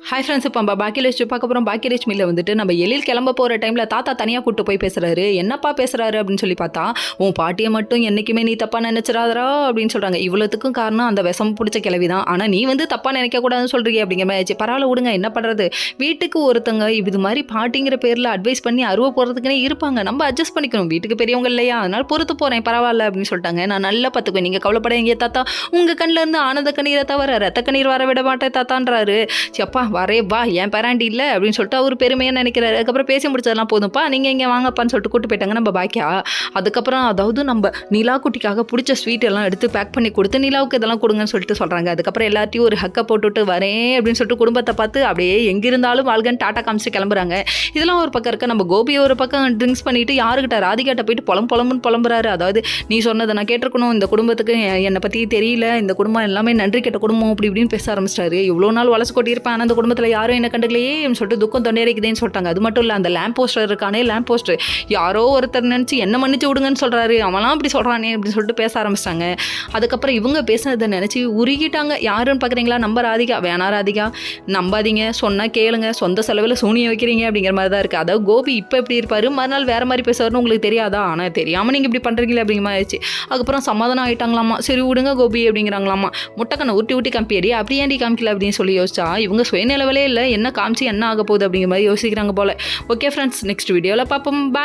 Hi friends, இப்போ நம்ம பாக்கியலட்சுமி பார்க்க போகிறோம். பாக்கியலட்சுமியில் வந்துட்டு நம்ம எழில் கிளம்ப போகிற டைமில் தாத்தா தனியாக கூப்பிட்டு போய் பேசுகிறாரு. என்னப்பா பேசுகிறாரு அப்படின்னு சொல்லி பார்த்தா, உன் பாட்டியை மட்டும் என்றைக்குமே நீ தப்பாக நினச்சிடாதரா அப்படின்னு சொல்கிறாங்க. இவ்வளோத்துக்கும் காரணம் அந்த விஷம் பிடிச்ச கிளவி தான். ஆனால் நீ வந்து தப்பாக நினைக்கக்கூடாதுன்னு சொல்கிறீங்க அப்படிங்கிற மாதிரி ஆச்சு. பரவாயில்ல விடுங்க, என்ன பண்ணுறது, வீட்டுக்கு ஒருத்தங்க இது மாதிரி பாட்டிங்கிற பேரில் அட்வைஸ் பண்ணி அருவ போகிறதுக்குனே இருப்பாங்க. நம்ம அட்ஜஸ்ட் பண்ணிக்கணும், வீட்டுக்கு பெரியவங்க இல்லையா, அதனால் பொறுத்து போகிறேன் பரவாயில்ல அப்படின்னு சொல்லிட்டாங்க. நான் நல்லா பார்த்துக்குவேன், நீங்கள் கவலைப்படாதீங்க தாத்தா, உங்கள் கண்ணில் இருந்து ஆனந்த கண்ணீரை தவிர ரத்த கண்ணீர் வர விட மாட்டேன் தாத்தான்றாரு. அப்பா வரே வா, என் பேராண்டி இல்லை அப்படின்னு சொல்லிட்டு அவர் பெருமையாக நினைக்கிறாரு. அதுக்கப்புறம் பேசி முடிச்சதெல்லாம் போதும்ப்பா, நீங்கள் இங்கே வாங்கப்பான்னு சொல்லிட்டு கூட்டு போயிட்டாங்க நம்ம பாக்கியா. அதுக்கப்புறம் அதாவது நம்ம நிலா குட்டிக்காக பிடிச்ச ஸ்வீட் எல்லாம் எடுத்து பேக் பண்ணி கொடுத்து நிலாவுக்கு இதெல்லாம் கொடுங்கன்னு சொல்லிட்டு சொல்கிறாங்க. அதுக்கப்புறம் எல்லாத்தையும் ஒரு ஹக்கை போட்டுவிட்டு வரேன் அப்படின்னு சொல்லிட்டு குடும்பத்தை பார்த்து அப்படியே எங்கிருந்தாலும் வாழ்கன்னு டாட்டா காமிச்சு கிளம்புறாங்க. இதெல்லாம் ஒரு பக்கம் இருக்க, நம்ம கோபி ஒரு பக்கம் ட்ரிங்க்ஸ் பண்ணிட்டு யாருக்கிட்ட ராதிகாட்ட போயிட்டு புலம்புன்னு புலம்புறாரு. அதாவது நீ சொன்னதை நான் கேட்டிருக்கணும், இந்த குடும்பத்துக்கு என்னை பற்றி தெரியல, இந்த குடும்பம் எல்லாமே நன்றி கெட்ட குடும்பம் அப்படி இப்படின்னு பேச ஆரம்பிச்சிட்டாரு. இவ்வளோ நாள் வளசு கொட்டியிருப்பேன், ஆனால் அந்த குடும்பத்தில் யாரும் என்ன கண்டுக்கலையே சொல்லிட்டு துக்கம் தொண்டைக்குதேன்னு சொல்லிட்டாங்க. அது மட்டும் இல்லை, அந்த லேம்ப் போஸ்டர் இருக்கானே, லேம்ப் போஸ்டர் யாரோ ஒருத்தர் நினச்சி என்ன மன்னிச்சு விடுங்கன்னு சொல்கிறாரு, அவன்லாம் அப்படி சொல்கிறானே அப்படின்னு சொல்லிட்டு பேச ஆரம்பிச்சிட்டாங்க. அதுக்கப்புறம் இவங்க பேசுனதை நினச்சி உருகிட்டாங்க. யாருன்னு பார்க்குறீங்களா, நம்ம ராதிகா. வேணா ராதிகா, நம்பாதீங்க, சொன்னால் கேளுங்க, சொந்த செலவில் சூனியம் வைக்கிறீங்க அப்படிங்கிற மாதிரி தான் இருக்குது. அதாவது கோபி இப்போ எப்படி இருப்பார், மறுநாள் வேறு மாதிரி பேசுவார்னு உங்களுக்கு தெரியாதா, ஆனால் தெரியாமல் நீங்கள் இப்படி பண்ணுறீங்களே அப்படிங்கிற மாதிரி ஆயிடுச்சு. அதுக்கப்புறம் சமாதானம் ஆகிட்டாங்களாமா. சரி விடுங்க கோபி அப்படிங்கிறாங்களாமா. முட்டைக்கண்ணை ஊட்டி காமிப்பேடி அப்படி ஏன்டி காமிக்கல அப்படின்னு சொல்லி யோசிச்சா, இவங்க சுயநிலவிலே இல்லை, என்ன காமிச்சு என்ன ஆக போகுது அப்படிங்கிற மாதிரி யோசிக்கிறாங்க போல. ஓகே ஃப்ரெண்ட்ஸ், நெக்ஸ்ட் வீடியோவில் பார்ப்போம். பாய்.